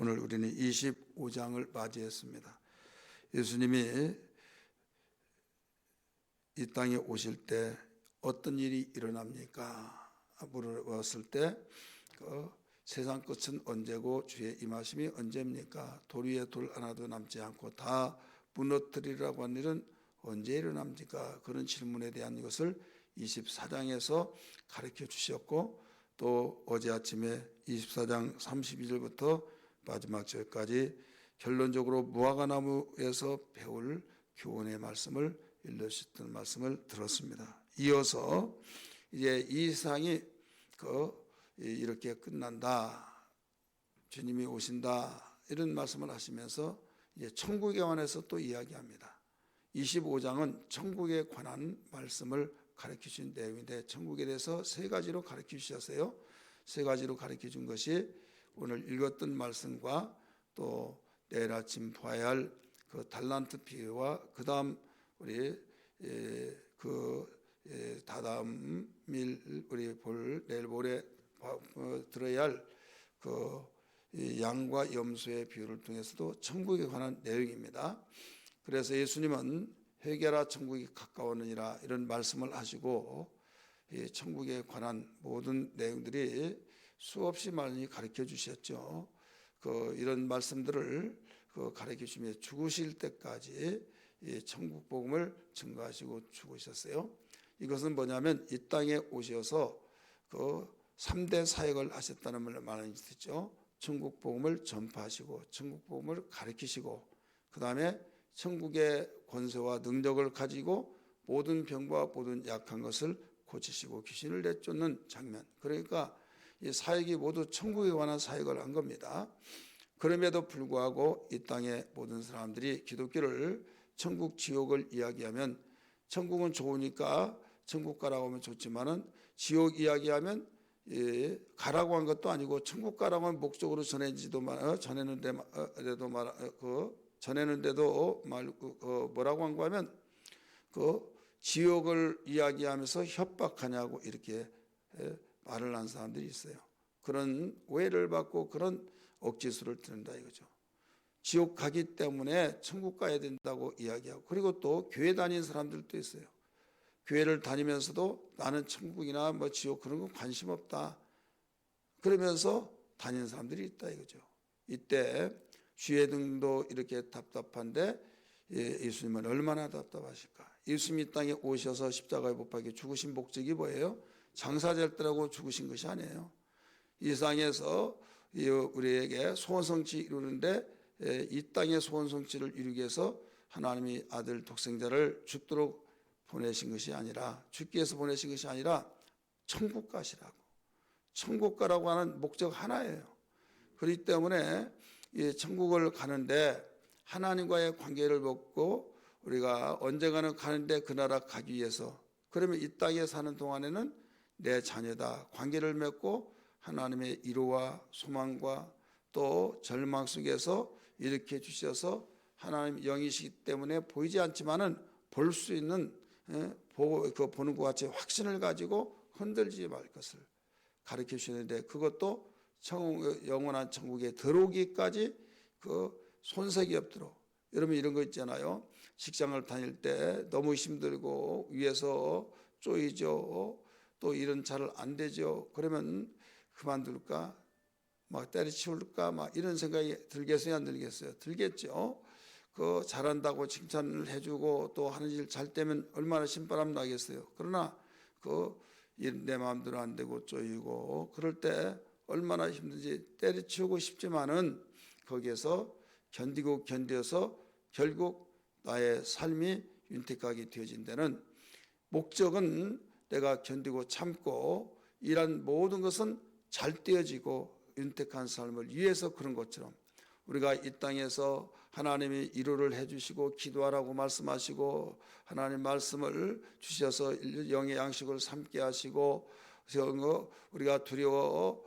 오늘 우리는 25장을 맞이했습니다. 예수님이 이 땅에 오실 때 어떤 일이 일어납니까? 물어봤을 때 세상 끝은 언제고 주의 임하심이 언제입니까? 돌 위에 돌 하나도 남지 않고 다 무너뜨리라고 한 일은 언제 일어납니까? 그런 질문에 대한 것을 24장에서 가르쳐 주셨고, 또 어제 아침에 24장 32절부터 마지막 절까지 결론적으로 무화과나무에서 배울 교훈의 말씀을 일러주셨던 말씀을 들었습니다. 이어서 이제 이 세상이 이렇게 끝난다, 주님이 오신다, 이런 말씀을 하시면서 이제 천국에 관해서 또 이야기합니다. 25장은 천국에 관한 말씀을 가르쳐 주신 내용인데, 천국에 대해서 세 가지로 가르쳐 주셨어요. 세 가지로 가르쳐 준 것이 오늘 읽었던 말씀과 또 내일 아침 봐야 할 그 달란트 비유와 그 다음 우리 다다음 일 우리 내일 모레 들어야 할 그 양과 염소의 비유를 통해서도 천국에 관한 내용입니다. 그래서 예수님은 회개하라 천국이 가까웠느니라 이런 말씀을 하시고, 천국에 관한 모든 내용들이 수없이 많이 가르쳐 주셨죠. 이런 말씀들을 가르쳐 주시며 죽으실 때까지 천국 복음을 증거하시고 죽으셨어요. 이것은 뭐냐면 이 땅에 오셔서 3대 사역을 하셨다는 말을 말하는 뜻이죠. 천국 복음을 전파하시고 천국 복음을 가르치시고, 그 다음에 천국의 권세와 능력을 가지고 모든 병과 모든 약한 것을 고치시고 귀신을 내쫓는 장면. 그러니까 이 사역이 모두 천국에 관한 사역을 한 겁니다. 그럼에도 불구하고 이 땅의 모든 사람들이 기독교를 천국 지옥을 이야기하면, 천국은 좋으니까 천국 가라고 하면 좋지만은 지옥 이야기하면 가라고 한 것도 아니고, 천국 가라고 하면 목적으로 전했는데도 뭐라고 한 거 하면 지옥을 이야기하면서 협박하냐고 이렇게 말을 한 사람들이 있어요. 그런 오해를 받고 그런 억지수를 듣는다 이거죠. 지옥 가기 때문에 천국 가야 된다고 이야기하고, 그리고 또 교회 다니는 사람들도 있어요. 교회를 다니면서도 나는 천국이나 뭐 지옥 그런 건 관심 없다, 그러면서 다니는 사람들이 있다 이거죠. 이때 주의 등도 이렇게 답답한데 예수님은 얼마나 답답하실까? 예수님이 땅에 오셔서 십자가에 못 박혀 죽으신 목적이 뭐예요? 장사될 때라고 죽으신 것이 아니에요. 이 세상에서 우리에게 소원성취 이루는데, 이 땅의 소원성취를 이루기 위해서 하나님이 아들 독생자를 죽도록 보내신 것이 아니라, 죽기 위해서 보내신 것이 아니라 천국 가시라고, 천국 가라고 하는 목적 하나예요. 그렇기 때문에 이 천국을 가는데 하나님과의 관계를 맺고 우리가 언젠가는 가는데 그 나라 가기 위해서, 그러면 이 땅에 사는 동안에는 내 자녀다 관계를 맺고 하나님의 위로와 소망과 또 절망 속에서 일으켜 주셔서 하나님 영이시기 때문에 보이지 않지만은 볼 수 있는 보는 것 같이 확신을 가지고 흔들지 말 것을 가르쳐 주시는데, 그것도 영원한 천국에 들어오기까지 손색이 없도록. 여러분 이런 거 있잖아요. 직장을 다닐 때 너무 힘들고 위에서 쪼이죠. 또 일은 잘 안 되죠. 그러면 그만둘까? 막 때려치울까? 막 이런 생각이 들겠어요, 안 들겠어요? 들겠죠. 잘한다고 칭찬을 해주고 또 하는 일 잘 되면 얼마나 신바람 나겠어요. 그러나 일 내 마음대로 안 되고 쪼이고 그럴 때 얼마나 힘든지 때려치우고 싶지만은 거기에서 견뎌서 결국 나의 삶이 윤택하게 되어진 데는 목적은 내가 견디고 참고 일한 모든 것은 잘 되어지고 윤택한 삶을 위해서 그런 것처럼, 우리가 이 땅에서 하나님이 위로를 해주시고 기도하라고 말씀하시고 하나님 말씀을 주셔서 영의 양식을 삼게 하시고, 우리가 두려워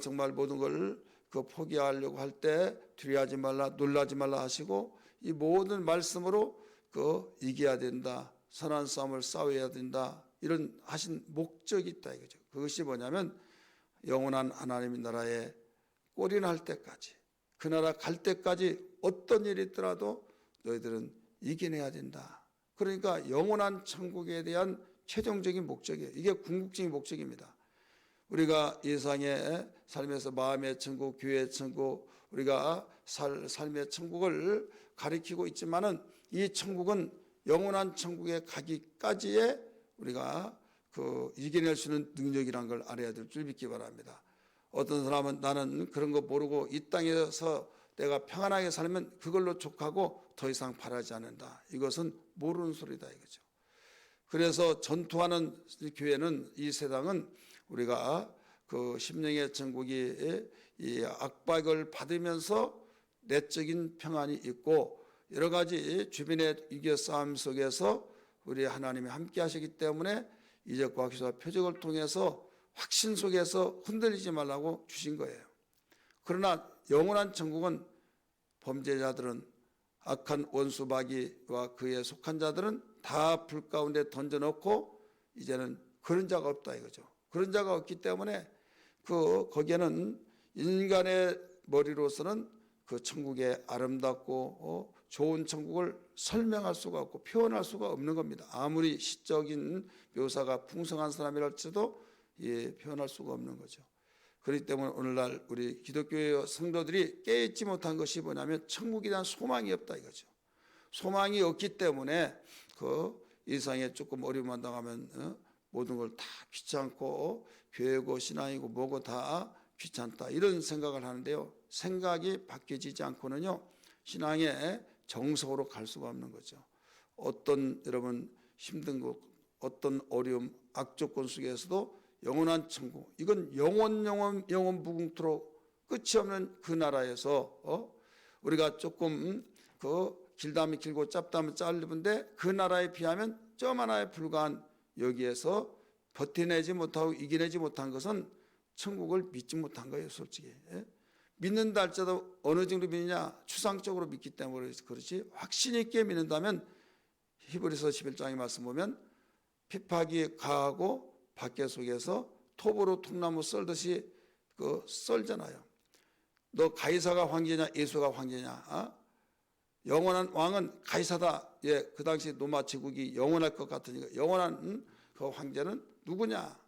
정말 모든 걸 포기하려고 할 때 두려워하지 말라, 놀라지 말라 하시고, 이 모든 말씀으로 이겨야 된다, 선한 싸움을 싸워야 된다, 이런 하신 목적이 있다 이거죠. 그것이 뭐냐면 영원한 하나님의 나라에 꼴이 날 때까지, 그 나라 갈 때까지 어떤 일이 있더라도 너희들은 이겨내야 된다. 그러니까 영원한 천국에 대한 최종적인 목적이에요. 이게 궁극적인 목적입니다. 우리가 예상의 삶에서 마음의 천국, 교회의 천국, 우리가 삶의 천국을 가리키고 있지만은 이 천국은 영원한 천국에 가기까지의 우리가 이겨낼 수 있는 능력이란 걸 알아야 될 줄 믿기 바랍니다. 어떤 사람은 나는 그런 거 모르고 이 땅에서 내가 평안하게 살면 그걸로 족하고 더 이상 바라지 않는다. 이것은 모르는 소리다 이거죠. 그래서 전투하는 교회는, 이 세상은 우리가 그 심령의 천국이 이 압박을 받으면서 내적인 평안이 있고 여러 가지 주변의 이겨 싸움 속에서 우리 하나님이 함께 하시기 때문에 이적과 확신과 표적을 통해서 확신 속에서 흔들리지 말라고 주신 거예요. 그러나 영원한 천국은 범죄자들은, 악한 원수 마귀와 그에 속한 자들은 다 불 가운데 던져놓고 이제는 그런 자가 없다 이거죠. 그런 자가 없기 때문에 거기에는 인간의 머리로서는 그 천국의 아름답고 좋은 천국을 설명할 수가 없고 표현할 수가 없는 겁니다. 아무리 시적인 묘사가 풍성한 사람이랄지도 표현할 수가 없는 거죠. 그렇기 때문에 오늘날 우리 기독교의 성도들이 깨닫지 못한 것이 뭐냐면 천국에 대한 소망이 없다 이거죠. 소망이 없기 때문에 이 세상에 조금 어려움만 당하면 모든 걸 다 귀찮고 교회고 신앙이고 뭐고 다 귀찮다 이런 생각을 하는데요. 생각이 바뀌어지지 않고는요 신앙의 정석으로 갈 수가 없는 거죠. 어떤 여러분 힘든 것, 어떤 어려움, 악조건 속에서도 영원한 천국, 이건 영원 무궁토록 끝이 없는 그 나라에서 우리가 조금 길다면 길고 짧다면 짧은데 그 나라에 비하면 점 하나에 불과한 여기에서 버텨내지 못하고 이겨내지 못한 것은 천국을 믿지 못한 거예요, 솔직히. 믿는다 할지라도 어느 정도 믿느냐, 추상적으로 믿기 때문에 그렇지 확신 있게 믿는다면 히브리서 11장의 말씀 보면 핍박이 가하고 박해 속에서 톱으로 통나무 썰듯이 썰잖아요. 너 가이사가 황제냐 예수가 황제냐? 영원한 왕은 가이사다. 그 당시 로마 제국이 영원할 것 같으니까 영원한 그 황제는 누구냐?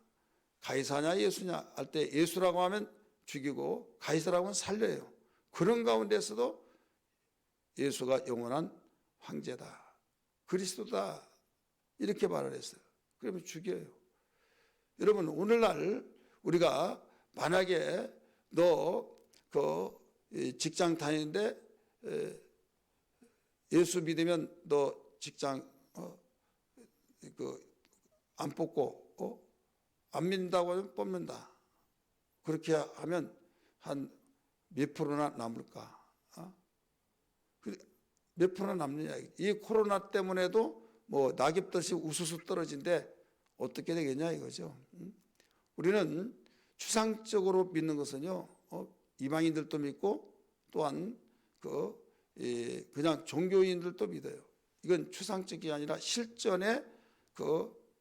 가이사냐 예수냐 할 때 예수라고 하면 죽이고 가이사라고 하면 살려요. 그런 가운데서도 예수가 영원한 황제다, 그리스도다 이렇게 말을 했어요. 그러면 죽여요. 여러분 오늘날 우리가 만약에 너 직장 다니는데 예수 믿으면 너 직장 안 뽑고 안 믿는다고 하면 뽑는다. 그렇게 하면 한 몇 프로나 남을까? 몇 프로나 남느냐? 이 코로나 때문에도 뭐 낙엽듯이 우수수 떨어진데 어떻게 되겠냐 이거죠. 우리는 추상적으로 믿는 것은요 이방인들도 믿고 또한 그냥 종교인들도 믿어요. 이건 추상적이 아니라 실전에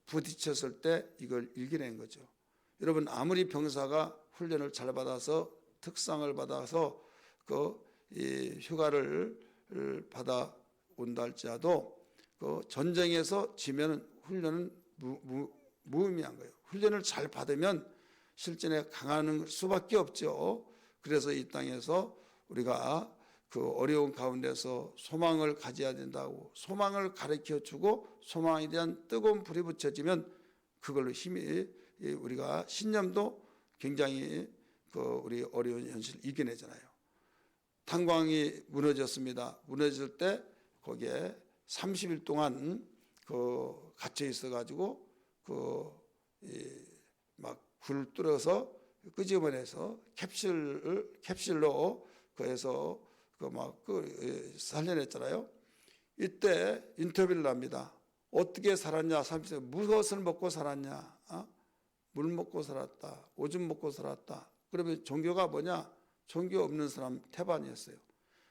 부딪혔을 때 이걸 이겨낸 거죠. 여러분 아무리 병사가 훈련을 잘 받아서 특상을 받아서 휴가를 받아 온다 할지라도 전쟁에서 지면은 훈련은 무의미한 거예요. 훈련을 잘 받으면 실전에 강하는 수밖에 없죠. 그래서 이 땅에서 우리가 어려운 가운데서 소망을 가져야 된다고, 소망을 가르쳐주고 소망에 대한 뜨거운 불이 붙여지면 그걸로 힘이 우리가 신념도 굉장히 우리 어려운 현실을 이겨내잖아요. 탄광이 무너졌습니다. 무너질 때 거기에 30일 동안 갇혀 있어가지고 막 불을 뚫어서 끄집어내서 캡슐로 그래서 살려냈잖아요. 이때 인터뷰를 합니다. 어떻게 살았냐? 30일 무엇을 먹고 살았냐? 물 먹고 살았다. 오줌 먹고 살았다. 그러면 종교가 뭐냐? 종교 없는 사람 태반이었어요.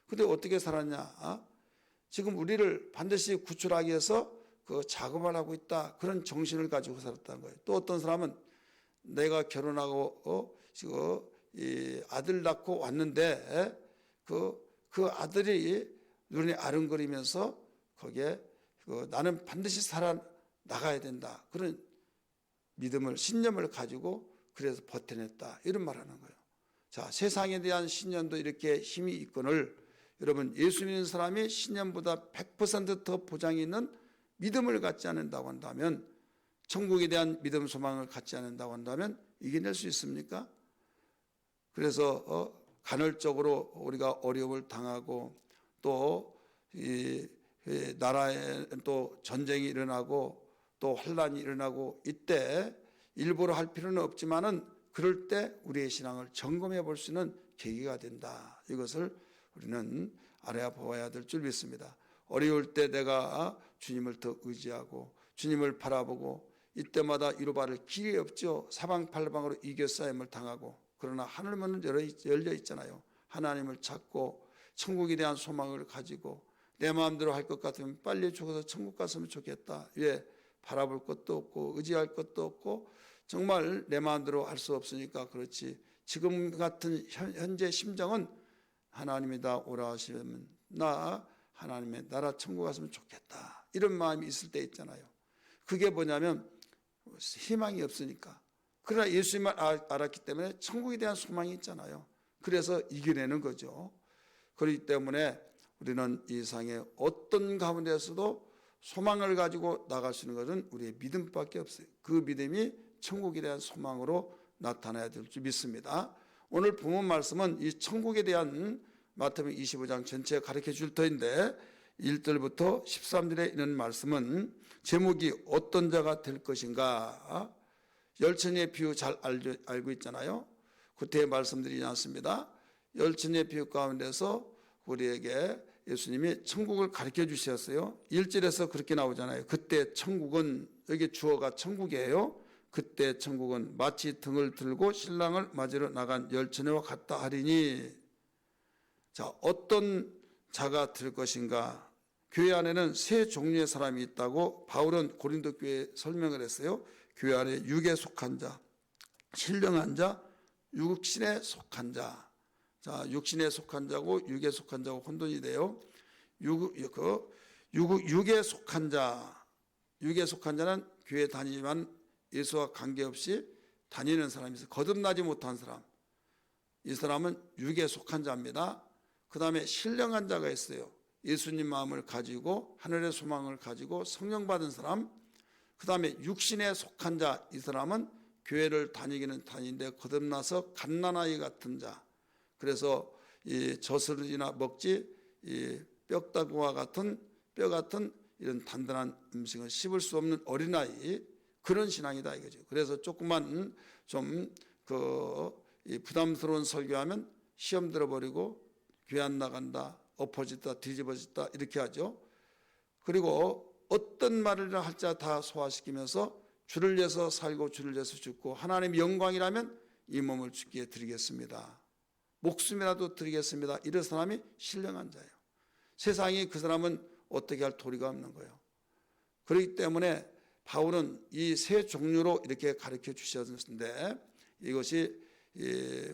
근데 어떻게 살았냐? 지금 우리를 반드시 구출하기 위해서 작업을 하고 있다. 그런 정신을 가지고 살았다는 거예요. 또 어떤 사람은 내가 결혼하고 지금 이 아들 낳고 왔는데 그 아들이 눈에 아른거리면서 거기에 나는 반드시 살아 나가야 된다. 그런 믿음을, 신념을 가지고 그래서 버텨냈다. 이런 말하는 거예요. 자, 세상에 대한 신념도 이렇게 힘이 있거늘 여러분, 예수 믿는 사람이 신념보다 100%더 보장이 있는 믿음을 갖지 않는다고 한다면, 천국에 대한 믿음, 소망을 갖지 않는다고 한다면 이겨낼 수 있습니까? 그래서 간헐적으로 우리가 어려움을 당하고 또 이 나라에 또 전쟁이 일어나고 또 환란이 일어나고 이때 일부러 할 필요는 없지만은 그럴 때 우리의 신앙을 점검해 볼 수 있는 계기가 된다. 이것을 우리는 알아야 보아야 될 줄 믿습니다. 어려울 때 내가 주님을 더 의지하고 주님을 바라보고 이때마다 이루바를 길이 없죠. 사방팔방으로 이겨싸임을 당하고 그러나 하늘문은 열려 있잖아요. 하나님을 찾고 천국에 대한 소망을 가지고 내 마음대로 할 것 같으면 빨리 죽어서 천국 갔으면 좋겠다. 왜? 바라볼 것도 없고 의지할 것도 없고 정말 내 마음대로 할 수 없으니까 그렇지. 지금 같은 현재 심정은 하나님이다 오라 하시면 나 하나님의 나라 천국 갔으면 좋겠다. 이런 마음이 있을 때 있잖아요. 그게 뭐냐면 희망이 없으니까. 그러나 예수님을 알았기 때문에 천국에 대한 소망이 있잖아요. 그래서 이겨내는 거죠. 그렇기 때문에 우리는 이 세상의 어떤 가운데서도 소망을 가지고 나갈 수 있는 것은 우리의 믿음밖에 없어요. 그 믿음이 천국에 대한 소망으로 나타나야 될 줄 믿습니다. 오늘 본문 말씀은 이 천국에 대한 마태복음 25장 전체에 가르쳐 줄 터인데 1절부터 13절에 있는 말씀은 제목이 어떤 자가 될 것인가. 열천의 비유 잘 알고 있잖아요. 그때 말씀드리지 않습니다. 열천의 비유 가운데서 우리에게 예수님이 천국을 가르쳐 주셨어요. 1절에서 그렇게 나오잖아요. 그때 천국은, 여기 주어가 천국이에요. 그때 천국은 마치 등을 들고 신랑을 맞으러 나간 열처녀와 같다 하리니. 자, 어떤 자가 될 것인가. 교회 안에는 세 종류의 사람이 있다고 바울은 고린도 교회에 설명을 했어요. 교회 안에 육에 속한 자, 신령한 자, 육신에 속한 자. 자, 육신에 속한 자고 육에 속한 자고 혼돈이 돼요. 육에 속한 자, 육에 속한 자는 교회 다니지만 예수와 관계없이 다니는 사람이 있어요. 거듭나지 못한 사람. 이 사람은 육에 속한 자입니다. 그 다음에 신령한 자가 있어요. 예수님 마음을 가지고 하늘의 소망을 가지고 성령 받은 사람. 그 다음에 육신에 속한 자, 이 사람은 교회를 다니기는 다니는데 거듭나서 갓난아이 같은 자. 그래서 이 젖을이나 먹지 이 뼈다구와 같은 뼈 같은 이런 단단한 음식을 씹을 수 없는 어린아이, 그런 신앙이다 이거죠. 그래서 조금만 좀 부담스러운 설교하면 시험 들어버리고 교회 안 나간다, 엎어졌다, 뒤집어졌다 이렇게 하죠. 그리고 어떤 말을 할자 다 소화시키면서 주를 위해서 살고 주를 위해서 죽고 하나님 영광이라면 이 몸을 주께 드리겠습니다. 목숨이라도 드리겠습니다. 이런 사람이 신령한 자예요. 세상이 그 사람은 어떻게 할 도리가 없는 거예요. 그렇기 때문에 바울은 이 세 종류로 이렇게 가르쳐 주셨는데 이것이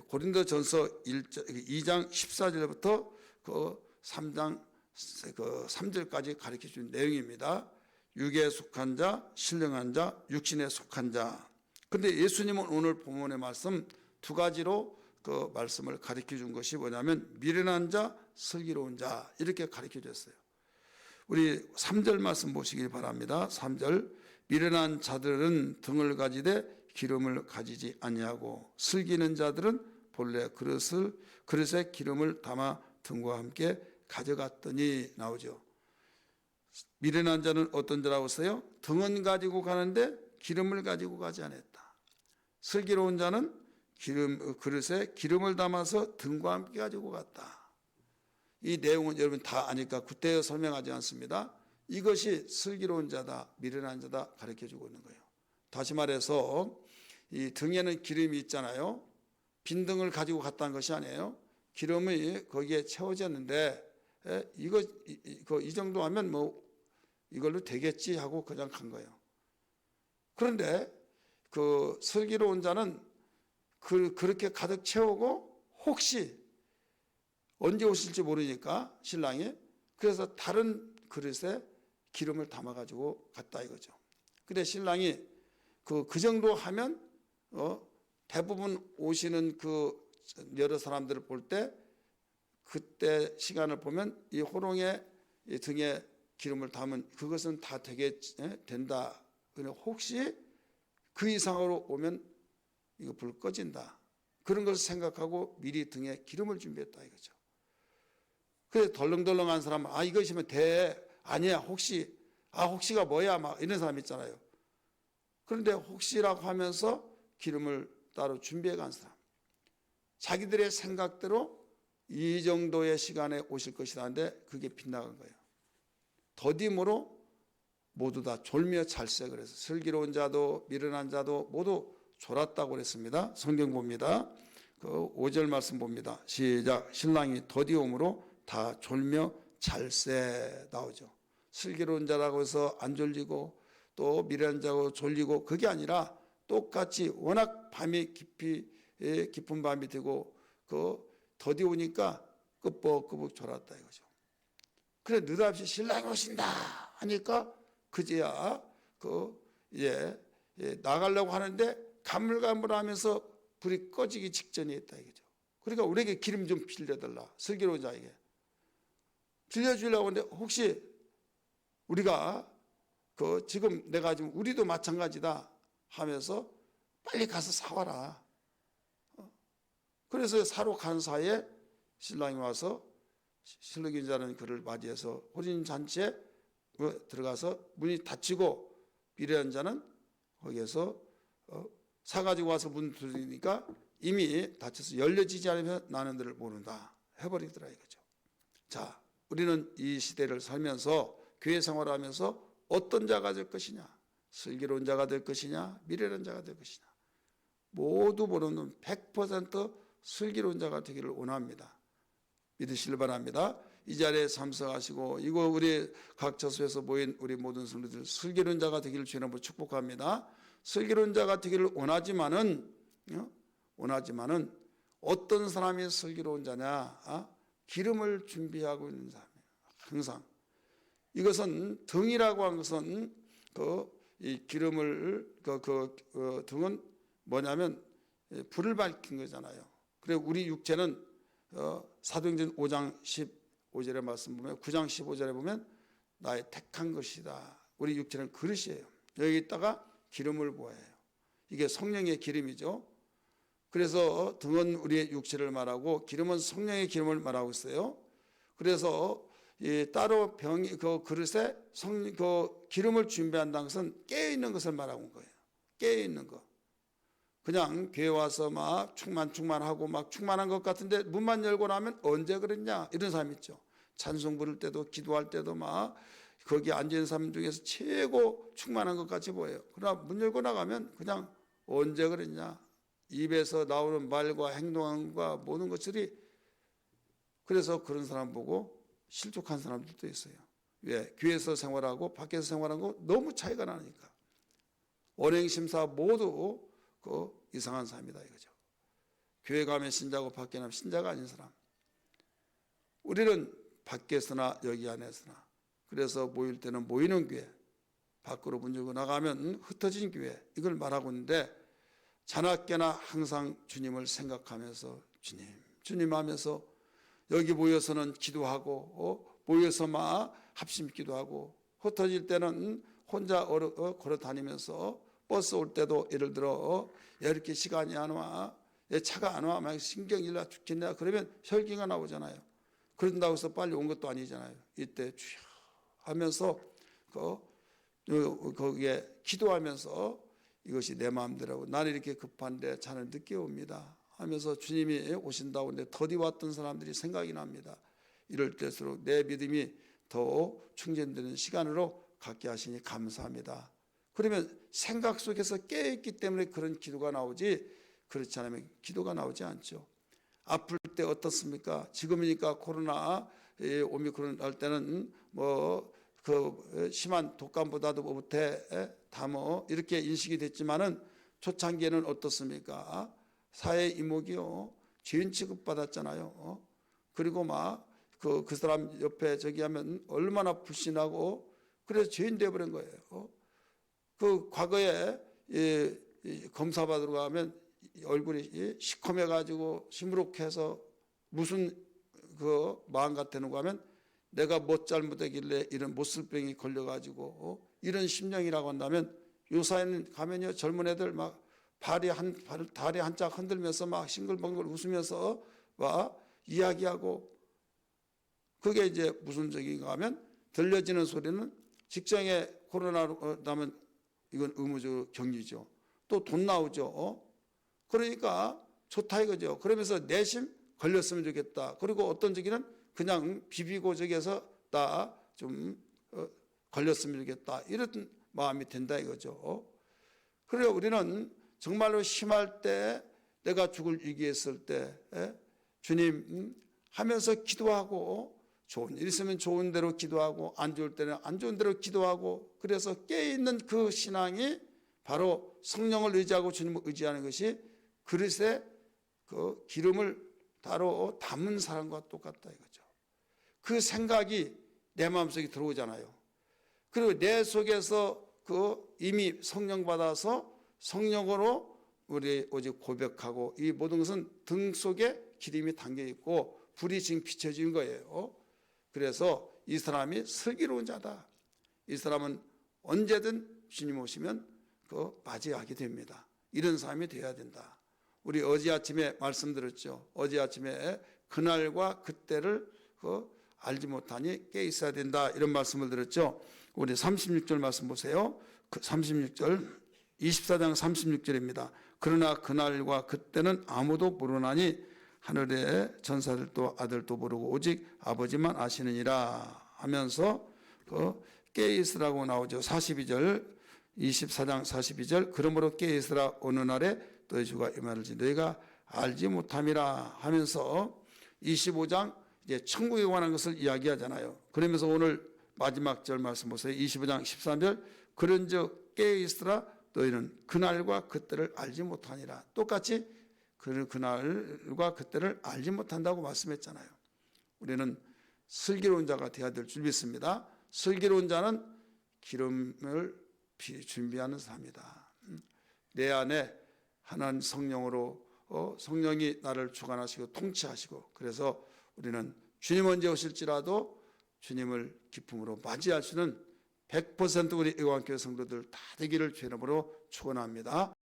고린도전서 2장 14절부터 그 3장 3절까지 가르쳐 준 내용입니다. 육에 속한 자, 신령한 자, 육신에 속한 자. 그런데 예수님은 오늘 본문의 말씀 두 가지로 그 말씀을 가르쳐 준 것이 뭐냐면 미련한 자, 슬기로운 자 이렇게 가르쳐 줬어요. 우리 3절 말씀 보시기 바랍니다. 3절 미련한 자들은 등을 가지되 기름을 가지지 아니하고 슬기는 자들은 본래 그릇에 기름을 담아 등과 함께 가져갔더니 나오죠. 미련한 자는 어떤 자라고 써요? 등은 가지고 가는데 기름을 가지고 가지 않았다. 슬기로운 자는 그릇에 기름을 담아서 등과 함께 가지고 갔다. 이 내용은 여러분 다 아니까 그때 설명하지 않습니다. 이것이 슬기로운 자다, 미련한 자다 가르쳐주고 있는 거예요. 다시 말해서 이 등에는 기름이 있잖아요. 빈 등을 가지고 갔다는 것이 아니에요. 기름이 거기에 채워졌는데 이 정도 하면 뭐 이걸로 되겠지 하고 그냥 간 거예요. 그런데 그 슬기로운 자는 그렇게 가득 채우고 혹시 언제 오실지 모르니까 신랑이 그래서 다른 그릇에 기름을 담아가지고 갔다 이거죠. 근데 신랑이 그 정도 하면 대부분 오시는 그 여러 사람들을 볼 때 그때 시간을 보면 이 호롱의 이 등에 기름을 담은 그것은 다 되게 된다. 혹시 그 이상으로 오면 이거 불 꺼진다. 그런 것을 생각하고 미리 등에 기름을 준비했다 이거죠. 그래서 덜렁덜렁한 사람은 이것이면 아니야 혹시가 뭐야 막 이런 사람 있잖아요. 그런데 혹시라고 하면서 기름을 따로 준비해 간 사람, 자기들의 생각대로 이 정도의 시간에 오실 것이라는데 그게 빗나간 거예요. 더딤으로 모두 다 졸며 찰세. 그래서 슬기로운 자도 미련한 자도 모두 졸았다고 그랬습니다. 성경 봅니다. 그 5절 말씀 봅니다. 시작. 신랑이 더디움으로 다 졸며 찰세 나오죠. 슬기로운 자라고 해서 안 졸리고 또 미련한 자고 졸리고 그게 아니라 똑같이 워낙 밤이 깊은 밤이 되고 더디우니까 끄뻑끄뻑 졸았다 이거죠. 그래 느닷없이 신랑이 오신다 하니까 그제야 이제 나가려고 하는데 가물가물하면서 불이 꺼지기 직전에 있다 이거죠. 그러니까 우리에게 기름 좀 빌려달라. 슬기로운 자에게 빌려주려고 하는데 혹시 우리가 지금 내가 지금 우리도 마찬가지다 하면서 빨리 가서 사와라. 그래서 사러 간 사이에 신랑이 와서 실록인 자는 그를 맞이해서 혼인잔치에 들어가서 문이 닫히고 미련한 자는 거기에서 사가지고 와서 문 두드리니까 이미 닫혀서 열려지지 않으면 나는 너를 모른다 해버리더라 이거죠. 자, 우리는 이 시대를 살면서 교회 생활하면서 어떤 자가 될 것이냐, 슬기로운 자가 될 것이냐, 미련한 자가 될 것이냐, 모두 모르는 100% 슬기로운 자가 되기를 원합니다. 믿으시길 바랍니다. 이 자리에 참석하시고 이거 우리 각 처소에서 모인 우리 모든 성도들 슬기로운 자가 되기를 주의 이름으로 축복합니다. 슬기로운 자가 되기를 원하지만은 어떤 사람이 슬기로운 자냐? 기름을 준비하고 있는 사람이에요. 항상 이것은 등이라고 한 것은 이 기름을 등은 뭐냐면 불을 밝힌 거잖아요. 그리고 우리 육체는 사도행전 5장 15절의 말씀 보면 9장 15절에 보면 나의 택한 것이다. 우리 육체는 그릇이에요. 여기다가 기름을 부어요. 이게 성령의 기름이죠. 그래서 등은 우리의 육체를 말하고 기름은 성령의 기름을 말하고 있어요. 그래서 따로 그릇에 기름을 준비한다는 것은 깨어 있는 것을 말하는 거예요. 깨어 있는 거. 그냥 교회 와서 막 충만하고 막 충만한 것 같은데 문만 열고 나면 언제 그랬냐 이런 사람 있죠. 찬송 부를 때도 기도할 때도 막 거기 앉아있는 사람 중에서 최고 충만한 것 같이 보여요. 그러나 문 열고 나가면 그냥 언제 그랬냐. 입에서 나오는 말과 행동과 모든 것들이 그래서 그런 사람 보고 실족한 사람들도 있어요. 왜? 교회에서 생활하고 밖에서 생활하고 너무 차이가 나니까. 언행심사 모두 이상한 사람이다 이거죠. 교회 가면 신자고 밖에 나면 신자가 아닌 사람. 우리는 밖에서나 여기 안에서나 그래서 모일 때는 모이는 교회, 밖으로 문 열고 나가면 흩어진 교회 이걸 말하고 있는데 자나깨나 항상 주님을 생각하면서 주님 하면서 여기 모여서는 기도하고 모여서 막 합심 기도하고 흩어질 때는 혼자 걸어 다니면서 버스 올 때도 예를 들어 이렇게 시간이 안 와, 차가 안 와, 막 신경이 일나 죽겠냐 그러면 혈기가 나오잖아요. 그런다고 해서 빨리 온 것도 아니잖아요. 이때 주여 하면서 거기에 기도하면서 이것이 내 마음대로 나는 이렇게 급한데 차는 늦게 옵니다 하면서 주님이 오신다고 하는데 더디 왔던 사람들이 생각이 납니다. 이럴 때일수록 내 믿음이 더 충전되는 시간으로 갖게 하시니 감사합니다. 그러면 생각 속에서 깨어있기 때문에 그런 기도가 나오지 그렇지 않으면 기도가 나오지 않죠. 아플 때 어떻습니까? 지금이니까 코로나 오미크론 할 때는 심한 독감보다도 못해 다모 이렇게 인식이 됐지만은 초창기에는 어떻습니까? 사회 이목이요 죄인 취급받았잖아요. 그리고 막 그 사람 옆에 저기 하면 얼마나 불신하고 그래서 죄인 되어버린 거예요. 그 과거에 이 검사 받으러 가면 얼굴이 시커매가지고 시무룩해서 무슨 그 마음 같다는가 하면 내가 뭐 잘못했길래 이런 못쓸병이 걸려가지고 이런 심령이라고 한다면 요사이는 가면요 젊은 애들 막 다리 한짝 흔들면서 막 싱글벙글 웃으면서 막 이야기하고 그게 이제 무슨 적인가 하면 들려지는 소리는 직장에 코로나로 나면 이건 의무적 격리죠. 또 돈 나오죠. 그러니까 좋다 이거죠. 그러면서 내심 걸렸으면 좋겠다. 그리고 어떤 적에는 그냥 비비고 저기에서 다 좀 걸렸으면 좋겠다. 이런 마음이 든다 이거죠. 그래서 우리는 정말로 심할 때 내가 죽을 위기에 있을 때 주님 하면서 기도하고 좋은 일 있으면 좋은 대로 기도하고 안 좋을 때는 안 좋은 대로 기도하고 그래서 깨어있는 그 신앙이 바로 성령을 의지하고 주님을 의지하는 것이 그릇에 그 기름을 따로 담은 사람과 똑같다 이거죠. 그 생각이 내 마음속에 들어오잖아요. 그리고 내 속에서 그 이미 성령 받아서 성령으로 우리 오직 고백하고 이 모든 것은 등 속에 기름이 담겨 있고 불이 지금 비춰진 거예요. 그래서 이 사람이 슬기로운 자다. 이 사람은 언제든 주님 오시면 그 맞이하게 됩니다. 이런 사람이 되어야 된다. 우리 어제 아침에 말씀드렸죠. 어제 아침에 그날과 그때를 알지 못하니 깨 있어야 된다. 이런 말씀을 드렸죠. 우리 36절 말씀 보세요. 36절 24장 36절입니다. 그러나 그날과 그때는 아무도 모르나니 하늘의 전사들도 아들도 모르고 오직 아버지만 아시느니라 하면서 깨 있으라고 나오죠. 42절 24장 42절 그러므로 깨 있으라 어느 날에 너희 주가 임하는지 너희가 알지 못함이라 하면서 25장 이제 천국에 관한 것을 이야기하잖아요. 그러면서 오늘 마지막 절 말씀 보세요. 25장 13절 그런즉 깨 있으라 너희는 그날과 그때를 알지 못하니라. 똑같이 그날과 그때를 알지 못한다고 말씀했잖아요. 우리는 슬기로운 자가 되어야 될 줄 믿습니다. 슬기로운 자는 기름을 준비하는 사람이다. 내 안에 하나님 성령으로 성령이 나를 주관하시고 통치하시고 그래서 우리는 주님 언제 오실지라도 주님을 기쁨으로 맞이할 수는 100% 우리 의왕교회 성도들 다 되기를 주의 이름으로 축원합니다.